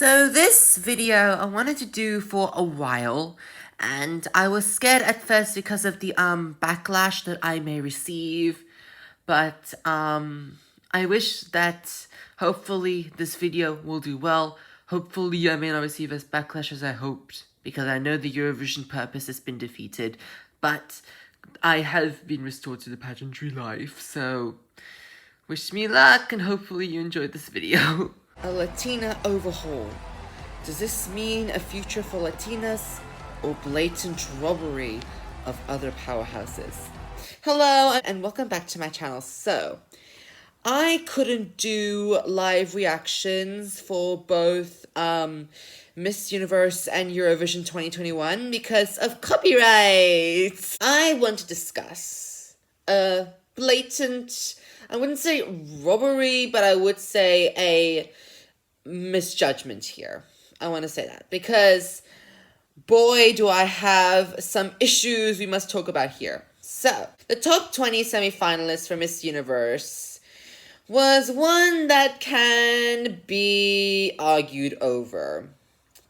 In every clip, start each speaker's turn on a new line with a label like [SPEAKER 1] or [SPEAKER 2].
[SPEAKER 1] So this video I wanted to do for a while, and I was scared at first because of the backlash that I may receive, but I wish that hopefully this video will do well. Hopefully I may not receive as backlash as I hoped, because I know the Eurovision purpose has been defeated, but I have been restored to the pageantry life, so wish me luck and hopefully you enjoyed this video. A Latina overhaul. Does this mean a future for Latinas or blatant robbery of other powerhouses? Hello and welcome back to my channel. So, I couldn't do live reactions for both Miss Universe and Eurovision 2021 because of copyright. I want to discuss a blatant, I wouldn't say robbery, but I would say a misjudgment here. I want to say that because boy, do I have some issues we must talk about here. So, the top 20 semi-finalists for Miss Universe was one that can be argued over.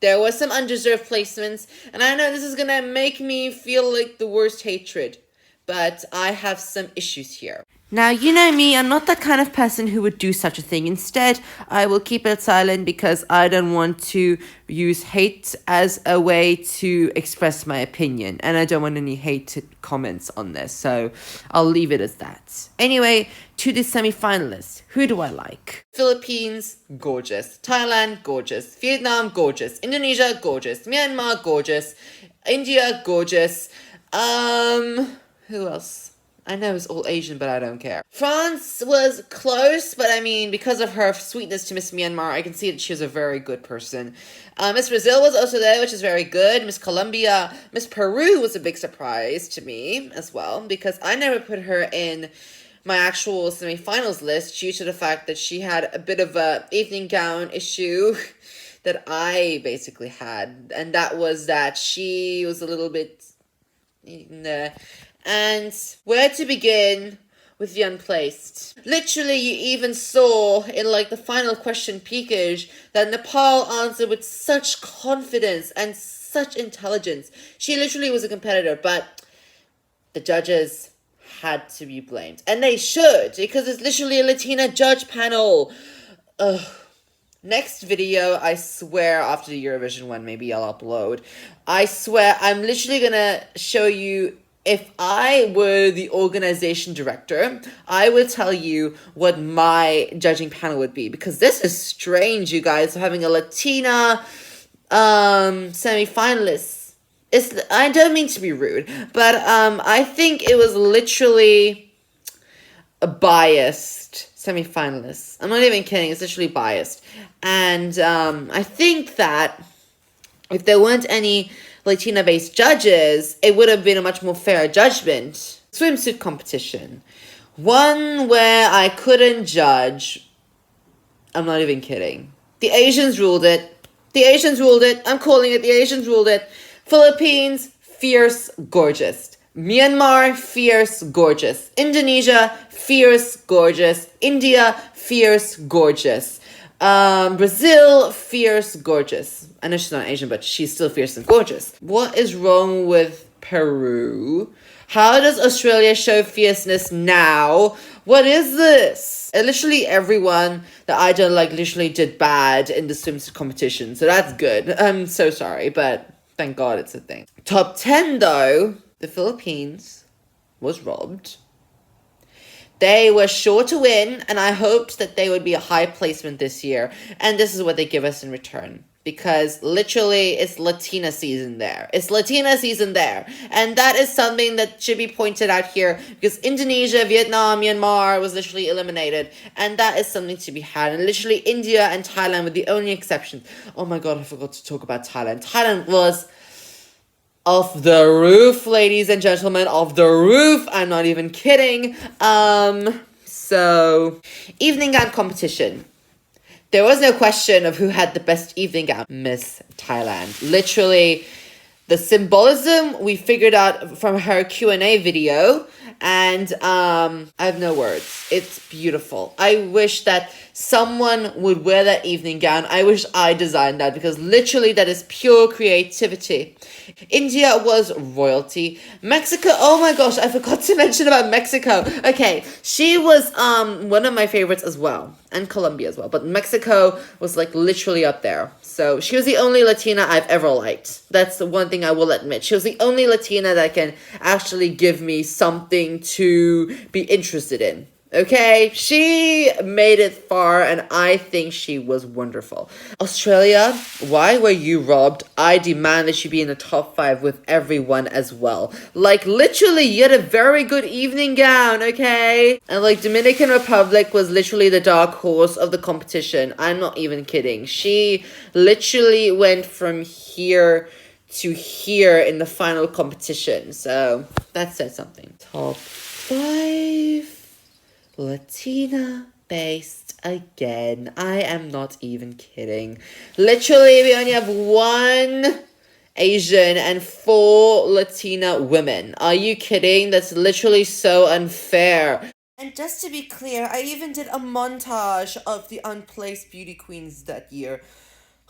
[SPEAKER 1] There was some undeserved placements, and I know this is gonna make me feel like the worst hatred, but I have some issues here. Now, you know me, I'm not that kind of person who would do such a thing. Instead, I will keep it silent because I don't want to use hate as a way to express my opinion. And I don't want any hate comments on this, so I'll leave it as that. Anyway, to the semi-finalists, who do I like? Philippines, gorgeous. Thailand, gorgeous. Vietnam, gorgeous. Indonesia, gorgeous. Myanmar, gorgeous. India, gorgeous. Who else? I know it's all Asian, but I don't care. France was close, but I mean, because of her sweetness to Miss Myanmar, I can see that she was a very good person. Miss Brazil was also there, which is very good. Miss Colombia. Miss Peru was a big surprise to me as well, because I never put her in my actual semi-finals list due to the fact that she had a bit of a evening gown issue that I basically had. And that was that she was a little bit... And where to begin with the unplaced? Literally, you even saw in like the final question peekage that Nepal answered with such confidence and such intelligence. She literally was a competitor, but the judges had to be blamed. And they should, because it's literally a Latina judge panel. Ugh. Next video, I swear, after the Eurovision one, maybe I'll upload. I swear, I'm literally gonna show you. If I were the organization director, I would tell you what my judging panel would be. Because this is strange, you guys, having a Latina semi-finalist. I don't mean to be rude, but I think it was literally a biased semi-finalist. I'm not even kidding, it's literally biased. And I think that if there weren't any Latina-based judges, it would have been a much more fair judgment. Swimsuit competition. One where I couldn't judge. I'm not even kidding. The Asians ruled it. The Asians ruled it. I'm calling it. The Asians ruled it. Philippines, fierce, gorgeous. Myanmar, fierce, gorgeous. Indonesia, fierce, gorgeous. India, fierce, gorgeous. Brazil, fierce, gorgeous. I know she's not Asian, but she's still fierce and gorgeous. What is wrong with Peru? How does Australia show fierceness now? What is this? And literally everyone that I don't like literally did bad in the swimsuit competition, so that's good. I'm so sorry, but thank God it's a thing. Top 10 though, the Philippines was robbed. They were sure to win, and I hoped that they would be a high placement this year. And this is what they give us in return. Because literally, it's Latina season there. It's Latina season there. And that is something that should be pointed out here. Because Indonesia, Vietnam, Myanmar was literally eliminated. And that is something to be had. And literally, India and Thailand were the only exceptions. Oh my God, I forgot to talk about Thailand. Thailand was... off the roof, ladies and gentlemen, off the roof. I'm not even kidding. So, evening gown competition. There was no question of who had the best evening gown. Miss Thailand. Literally, the symbolism we figured out from her Q&A video, and I have no words. It's beautiful. I wish that someone would wear that evening gown. I wish I designed that, because literally that is pure creativity. India was royalty. Mexico, oh my gosh, I forgot to mention about Mexico. Okay, she was one of my favorites as well, and Colombia as well, but Mexico was like literally up there. So she was the only Latina I've ever liked. That's the one thing I will admit. She was the only Latina that can actually give me something to be interested in. Okay, she made it far, and I think she was wonderful. Australia, why were you robbed? I demand that you be in the top 5 with everyone as well. Like, literally, you had a very good evening gown, okay? And, like, Dominican Republic was literally the dark horse of the competition. I'm not even kidding. She literally went from here to here in the final competition. So, that said something. Top 5... Latina based again. I am not even kidding. Literally, we only have 1 Asian and 4 Latina women. Are you kidding? That's literally so unfair. And just to be clear, I even did a montage of the unplaced beauty queens that year.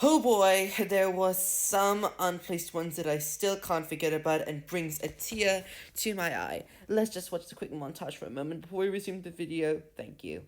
[SPEAKER 1] Oh boy, there was some unplaced ones that I still can't forget about and brings a tear to my eye. Let's just watch the quick montage for a moment before we resume the video. Thank you.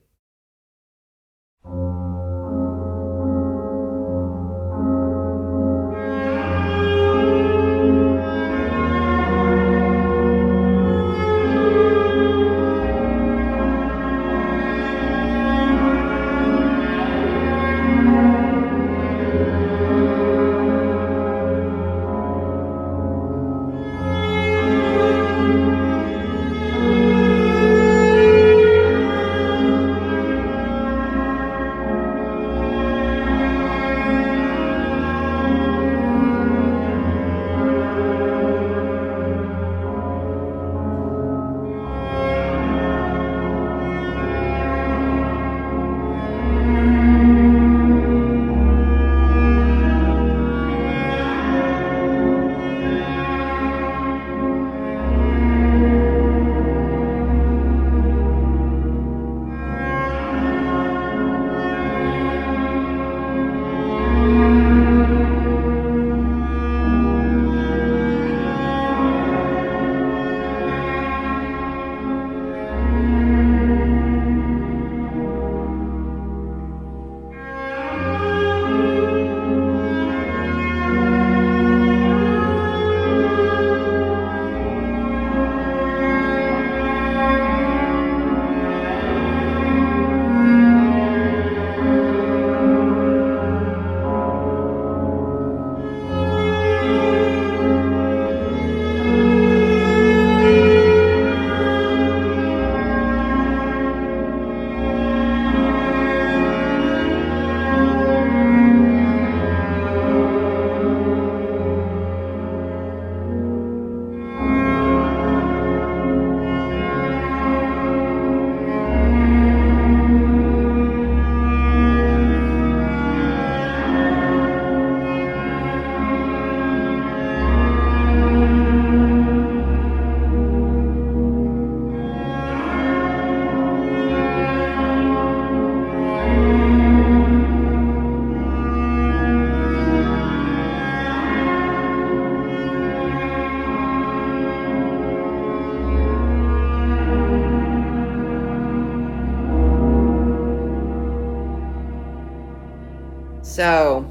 [SPEAKER 1] So,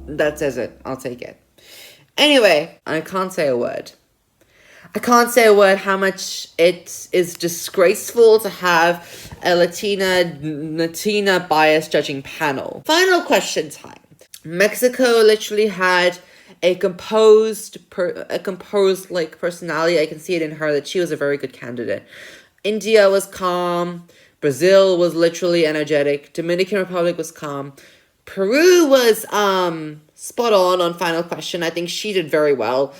[SPEAKER 1] that says it. I'll take it. Anyway, I can't say a word. I can't say a word how much it is disgraceful to have a Latina bias judging panel. Final question time. Mexico literally had a composed like personality. I can see it in her that she was a very good candidate. India was calm. Brazil was literally energetic. Dominican Republic was calm. Peru was spot on final question. I think she did very well.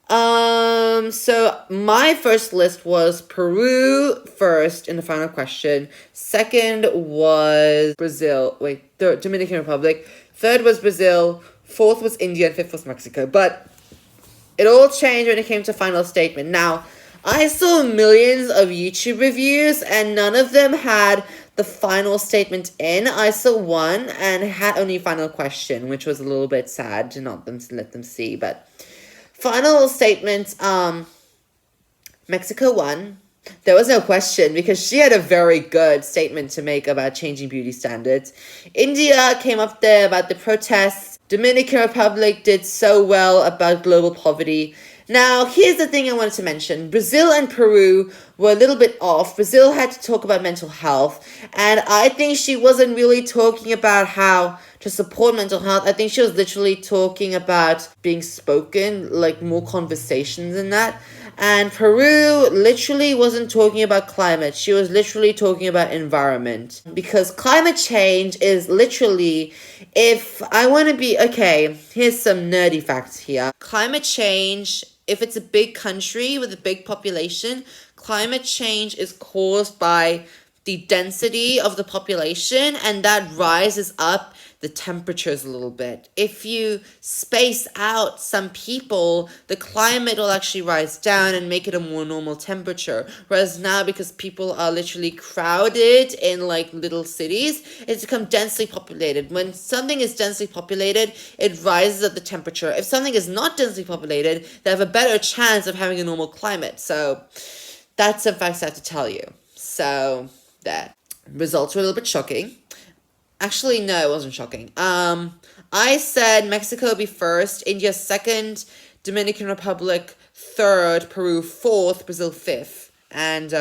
[SPEAKER 1] So my first list was Peru first in the final question. Second was Dominican Republic. Third was Brazil. Fourth was India. And fifth was Mexico. But it all changed when it came to final statement. Now, I saw millions of YouTube reviews and none of them had the final statement in, I saw one and had only final question, which was a little bit sad to not let them see. But final statement, Mexico won. There was no question because she had a very good statement to make about changing beauty standards. India came up there about the protests. Dominican Republic did so well about global poverty. Now, here's the thing I wanted to mention. Brazil and Peru were a little bit off. Brazil had to talk about mental health, and I think she wasn't really talking about how to support mental health. I think she was literally talking about being spoken, like more conversations in that. And Peru literally wasn't talking about climate. She was literally talking about environment. Because climate change is literally, if I want to be, okay, here's some nerdy facts here. Climate change, if it's a big country with a big population, climate change is caused by the density of the population, and that rises up the temperatures a little bit. If you space out some people, the climate will actually rise down and make it a more normal temperature. Whereas now, because people are literally crowded in like little cities, it's become densely populated. When something is densely populated, it rises up the temperature. If something is not densely populated, they have a better chance of having a normal climate. So that's some facts I have to tell you. So that results were a little bit shocking. Actually, no, it wasn't shocking. I said Mexico be first, India second, Dominican Republic third, Peru fourth, Brazil fifth. And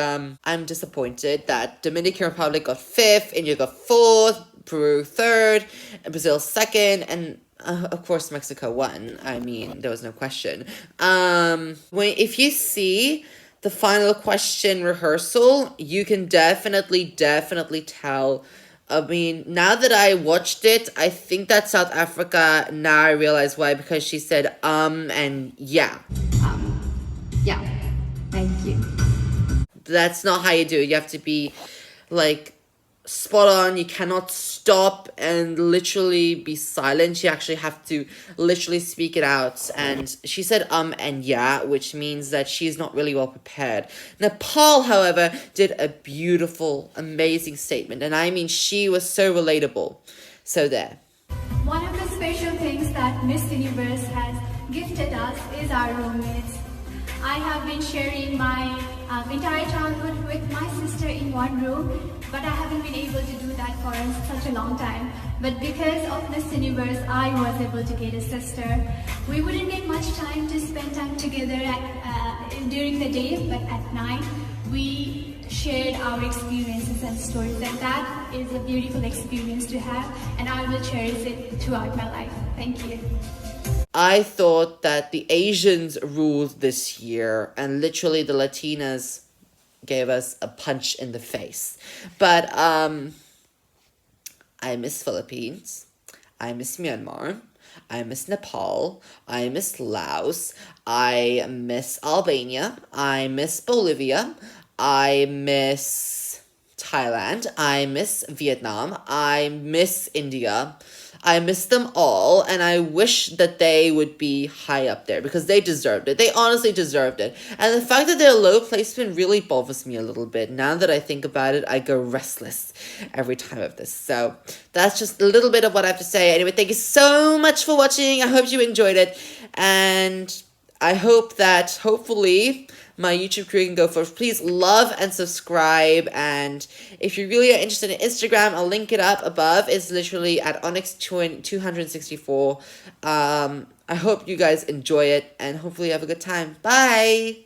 [SPEAKER 1] I'm disappointed that Dominican Republic got fifth, India got fourth, Peru third, and Brazil second, and of course Mexico won. I mean, there was no question. If you see the final question rehearsal, you can definitely tell. I mean, now that I watched it, I think that South Africa, now I realize why, because she said, and yeah.
[SPEAKER 2] Yeah, thank you.
[SPEAKER 1] That's not how you do it. You have to be, like, spot on. You cannot stop and literally be silent. You actually have to literally speak it out. And she said and yeah, which means that she's not really well prepared. Nepal, however, did a beautiful, amazing statement. And I mean, she was so relatable. So there.
[SPEAKER 2] One of the special things that Miss Universe has gifted us is our roommates. I have been sharing my entire childhood with my sister in one room, but I haven't been able to do that for such a long time. But because of Miss Universe, I was able to get a sister. We wouldn't get much time to spend time together during the day, but at night, we shared our experiences and stories, and that is a beautiful experience to have, and I will cherish it throughout my life. Thank you.
[SPEAKER 1] I thought that the Asians ruled this year, and literally the Latinas gave us a punch in the face. But I miss Philippines, I miss Myanmar, I miss Nepal, I miss Laos, I miss Albania, I miss Bolivia, I miss Thailand, I miss Vietnam, I miss India. I miss them all, and I wish that they would be high up there because they deserved it. They honestly deserved it. And the fact that they're low placement really bothers me a little bit. Now that I think about it, I go restless every time of this. So that's just a little bit of what I have to say. Anyway, thank you so much for watching. I hope you enjoyed it. And I hope that hopefully my YouTube career can go forward. Please love and subscribe. And if you really are interested in Instagram, I'll link it up above. It's literally at Onyx264. I hope you guys enjoy it and hopefully have a good time. Bye.